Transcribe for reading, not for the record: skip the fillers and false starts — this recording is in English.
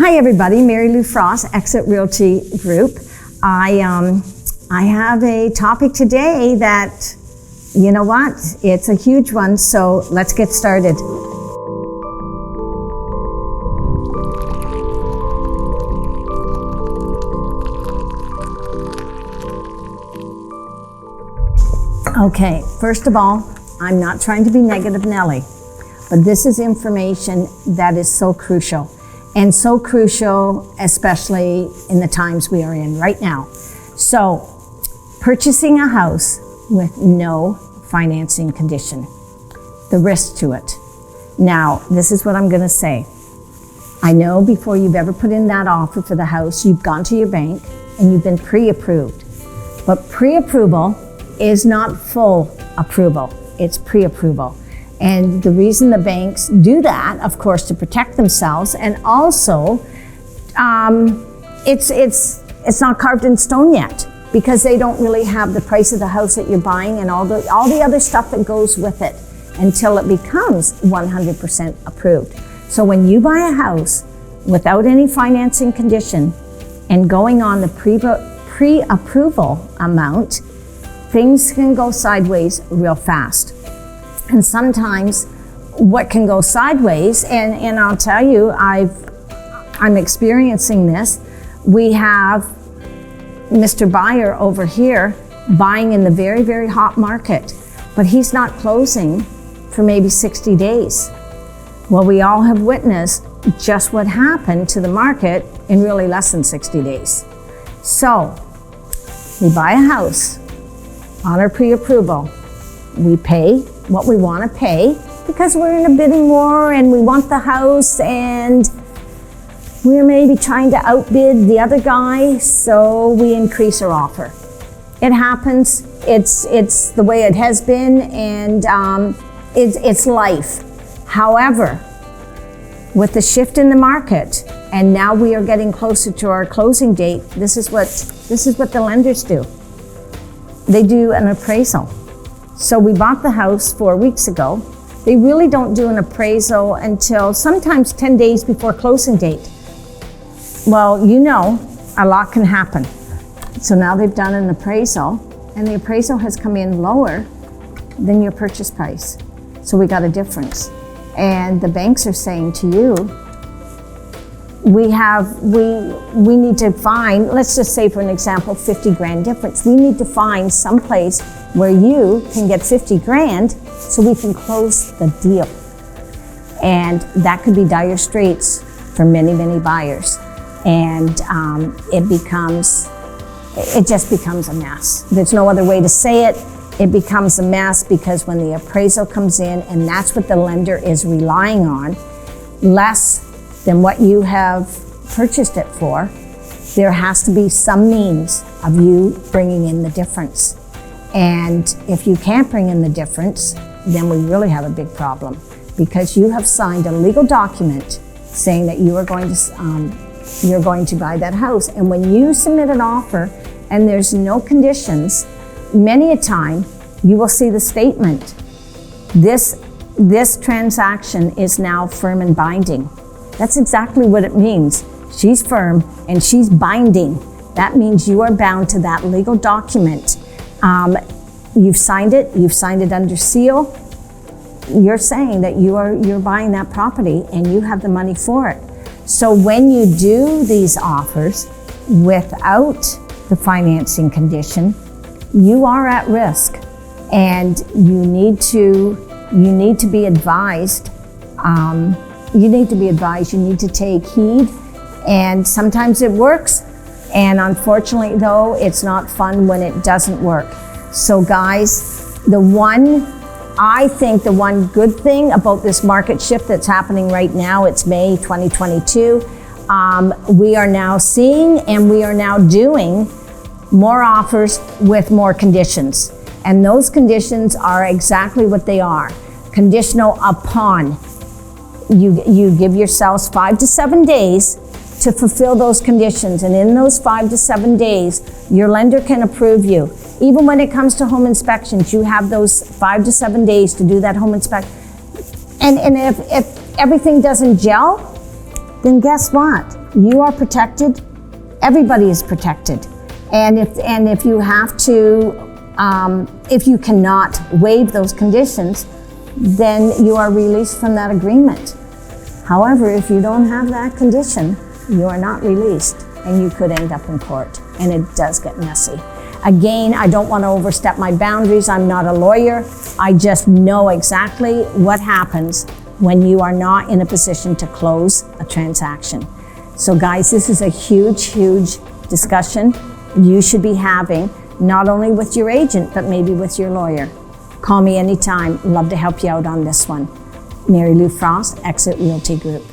Hi everybody, Mary Lou Frost, Exit Realty Group. I have a topic today that, you know what, it's a huge one, so let's get started. Okay, first of all, I'm not trying to be negative Nelly, but this is information that is so crucial. And so crucial, especially in the times we are in right now. So, purchasing a house with no financing condition, the risk to it. Now, this is what I'm gonna say. I know before you've ever put in that offer for the house, you've gone to your bank and you've been pre-approved. But pre-approval is not full approval, it's pre-approval. And the reason the banks do that, of course, to protect themselves, and also it's not carved in stone yet because they don't really have the price of the house that you're buying and all the other stuff that goes with it until it becomes 100% approved. So when you buy a house without any financing condition and going on the pre-approval amount, things can go sideways real fast. And sometimes what can go sideways, and I'll tell you, I'm experiencing this. We have Mr. Buyer over here buying in the very, very hot market, but he's not closing for maybe 60 days. Well, we all have witnessed just what happened to the market in really less than 60 days. So, we buy a house on our pre-approval. We pay what we want to pay because we're in a bidding war and we want the house and we're maybe trying to outbid the other guy, so we increase our offer. It happens, it's the way it has been, and it's life. However, with the shift in the market, and now we are getting closer to our closing date, this is what the lenders do. They do an appraisal. So we bought the house 4 weeks ago. They really don't do an appraisal until sometimes 10 days before closing date. Well, you know, a lot can happen. So now they've done an appraisal, and the appraisal has come in lower than your purchase price. So we got a difference. And the banks are saying to you, we need to find, let's just say for an example, 50 grand difference. We need to find someplace where you can get 50 grand so we can close the deal. And that could be dire straits for many, many buyers. And it just becomes a mess. There's no other way to say it. It becomes a mess because when the appraisal comes in, and that's what the lender is relying on, less than what you have purchased it for, there has to be some means of you bringing in the difference. And if you can't bring in the difference, then we really have a big problem because you have signed a legal document saying that you're going to buy that house. And when you submit an offer and there's no conditions, many a time you will see the statement, this transaction is now firm and binding. That's exactly what it means. She's firm and she's binding. That means you are bound to that legal document. You've signed it under seal. You're saying that you're buying that property and you have the money for it. So when you do these offers without the financing condition, you are at risk, and you need to be advised. You need to take heed, and sometimes it works, and unfortunately though, it's not fun when it doesn't work. So guys, I think the one good thing about this market shift that's happening right now, it's May 2022, we are now seeing and we are now doing more offers with more conditions. And those conditions are exactly what they are. Conditional upon. You give yourselves 5 to 7 days to fulfill those conditions. And in those 5 to 7 days, your lender can approve you. Even when it comes to home inspections, you have those 5 to 7 days to do that home inspection. And if everything doesn't gel, then guess what? you are protected. Everybody is protected. And if you have to, if you cannot waive those conditions, then you are released from that agreement. However, if you don't have that condition, you are not released, and you could end up in court, and it does get messy. Again, I don't want to overstep my boundaries. I'm not a lawyer. I just know exactly what happens when you are not in a position to close a transaction. So guys, this is a huge, huge discussion you should be having, not only with your agent, but maybe with your lawyer. Call me anytime. Love to help you out on this one. Mary Lou Frost, Exit Realty Group.